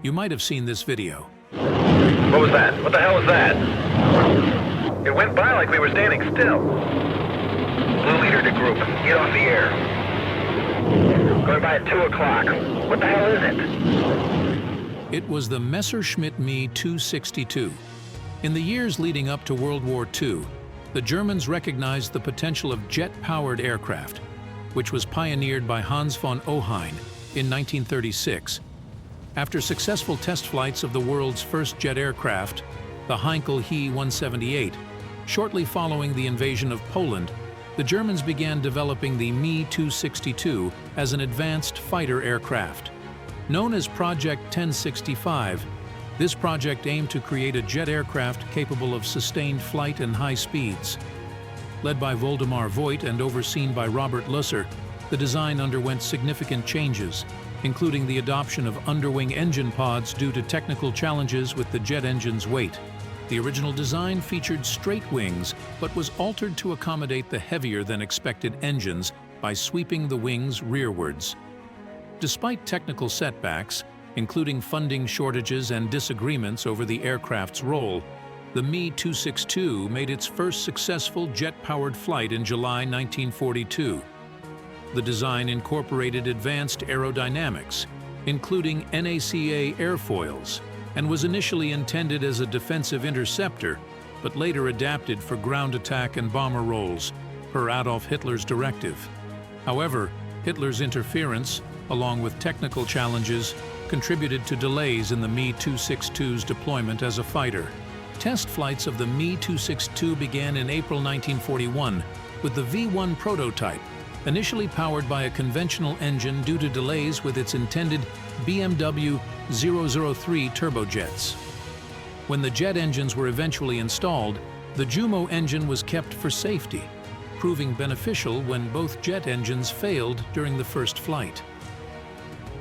You might have seen this video. What was that? What the hell was that? It went by like we were standing still. Blue leader to group. Get off the air. Going by at 2 o'clock. What the hell is it? It was the Messerschmitt Me 262. In the years leading up to World War II, the Germans recognized the potential of jet-powered aircraft, which was pioneered by Hans von Ohain in 1936. After successful test flights of the world's first jet aircraft, the Heinkel He-178, shortly following the invasion of Poland, the Germans began developing the Me 262 as an advanced fighter aircraft. Known as Project 1065, this project aimed to create a jet aircraft capable of sustained flight and high speeds. Led by Voldemar Voigt and overseen by Robert Lusser, the design underwent significant changes, including the adoption of underwing engine pods due to technical challenges with the jet engine's weight. The original design featured straight wings, but was altered to accommodate the heavier-than-expected engines by sweeping the wings rearwards. Despite technical setbacks, including funding shortages and disagreements over the aircraft's role, the Me 262 made its first successful jet-powered flight in July 1942. The design incorporated advanced aerodynamics, including NACA airfoils, and was initially intended as a defensive interceptor, but later adapted for ground attack and bomber roles, per Adolf Hitler's directive. However, Hitler's interference, along with technical challenges, contributed to delays in the Me 262's deployment as a fighter. Test flights of the Me 262 began in April 1941 with the V-1 prototype, initially powered by a conventional engine due to delays with its intended BMW 003 turbojets. When the jet engines were eventually installed, the Jumo engine was kept for safety, proving beneficial when both jet engines failed during the first flight.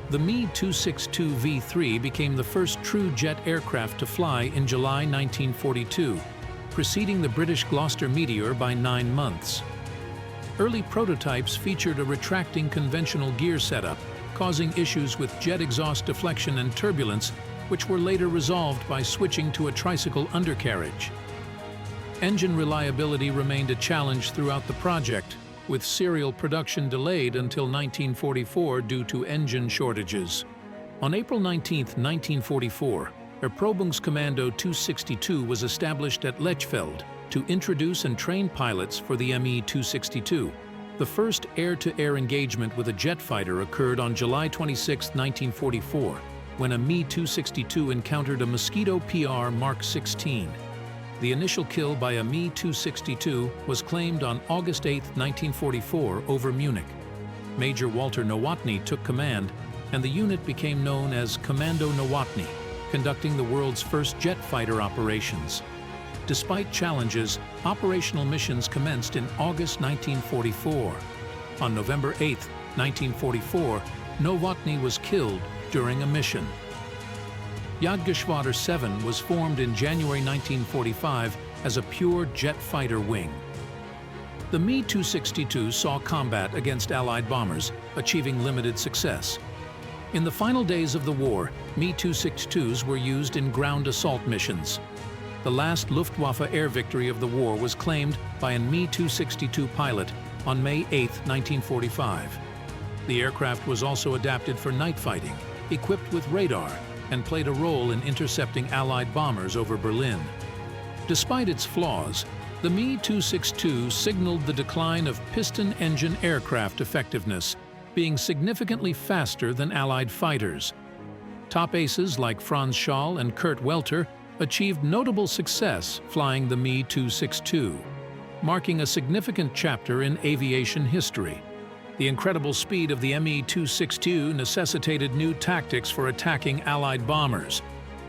The Me 262 V3 became the first true jet aircraft to fly in July 1942, preceding the British Gloster Meteor by 9 months. Early prototypes featured a retracting conventional gear setup, causing issues with jet exhaust deflection and turbulence, which were later resolved by switching to a tricycle undercarriage. Engine reliability remained a challenge throughout the project, with serial production delayed until 1944 due to engine shortages. On April 19, 1944, Erprobungskommando 262 was established at Lechfeld to introduce and train pilots for the Me 262. The first air-to-air engagement with a jet fighter occurred on July 26, 1944, when a Me 262 encountered a Mosquito PR Mark 16. The initial kill by a Me 262 was claimed on August 8, 1944, over Munich. Major Walter Nowotny took command, and the unit became known as Commando Nowotny, conducting the world's first jet fighter operations. Despite challenges, operational missions commenced in August 1944. On November 8, 1944, Nowotny was killed during a mission. Jagdgeschwader 7 was formed in January 1945 as a pure jet fighter wing. The Me 262 saw combat against Allied bombers, achieving limited success. In the final days of the war, Me 262s were used in ground assault missions. The last Luftwaffe air victory of the war was claimed by a Me 262 pilot on May 8, 1945. The aircraft was also adapted for night fighting, equipped with radar, and played a role in intercepting Allied bombers over Berlin. Despite its flaws, the Me 262 signaled the decline of piston-engine aircraft effectiveness, being significantly faster than Allied fighters. Top aces like Franz Schall and Kurt Welter achieved notable success flying the Me 262, marking a significant chapter in aviation history. The incredible speed of the Me 262 necessitated new tactics for attacking Allied bombers.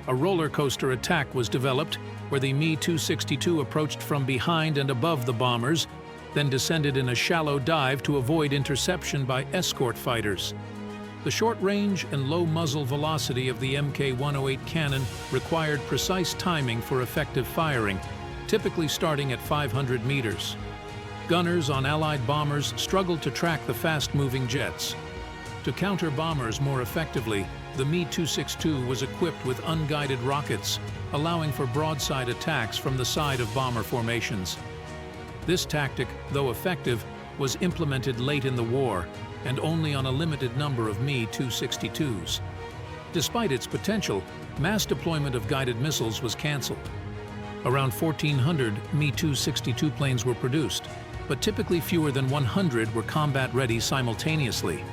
A roller coaster attack was developed, where the Me 262 approached from behind and above the bombers, then descended in a shallow dive to avoid interception by escort fighters. The short range and low muzzle velocity of the Mk-108 cannon required precise timing for effective firing, typically starting at 500 meters. Gunners on Allied bombers struggled to track the fast-moving jets. To counter bombers more effectively, the Me-262 was equipped with unguided rockets, allowing for broadside attacks from the side of bomber formations. This tactic, though effective, was implemented late in the war and only on a limited number of Me-262s. Despite its potential, mass deployment of guided missiles was cancelled. Around 1,400 Me-262 planes were produced, but typically fewer than 100 were combat-ready simultaneously.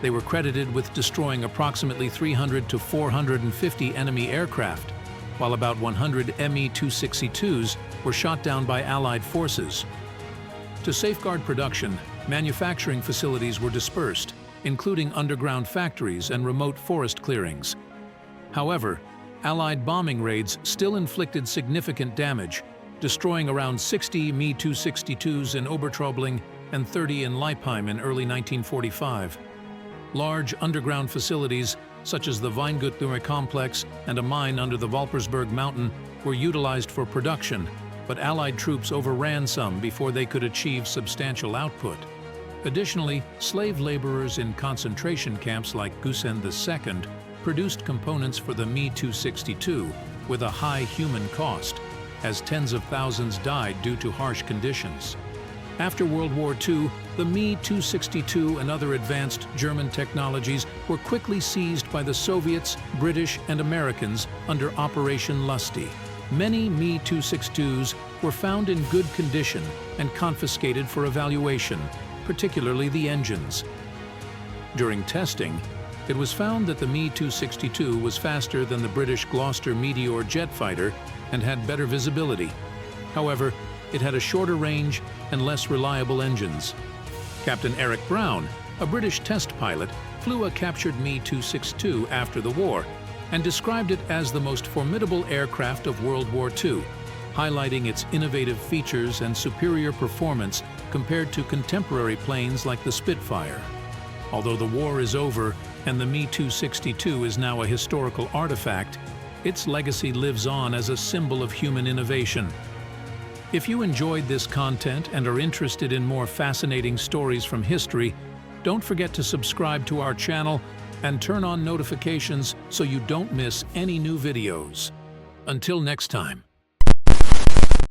They were credited with destroying approximately 300 to 450 enemy aircraft, while about 100 Me-262s were shot down by Allied forces. To safeguard production, manufacturing facilities were dispersed, including underground factories and remote forest clearings. However, Allied bombing raids still inflicted significant damage, destroying around 60 Me-262s in Obertraubling and 30 in Leipheim in early 1945. Large underground facilities, such as the Weingutdurme complex and a mine under the Walpersberg mountain, were utilized for production, but Allied troops overran some before they could achieve substantial output. Additionally, slave laborers in concentration camps like Gusen II produced components for the Me-262 with a high human cost, as tens of thousands died due to harsh conditions. After World War II, the Me-262 and other advanced German technologies were quickly seized by the Soviets, British, and Americans under Operation Lusty. Many Me-262s were found in good condition and confiscated for evaluation, particularly the engines. During testing, it was found that the Me-262 was faster than the British Gloucester Meteor jet fighter and had better visibility. However, it had a shorter range and less reliable engines. Captain Eric Brown, a British test pilot, flew a captured Me-262 after the war and described it as the most formidable aircraft of World War II, highlighting its innovative features and superior performance compared to contemporary planes like the Spitfire. Although the war is over and the Me-262 is now a historical artifact, its legacy lives on as a symbol of human innovation. If you enjoyed this content and are interested in more fascinating stories from history, don't forget to subscribe to our channel and turn on notifications so you don't miss any new videos. Until next time.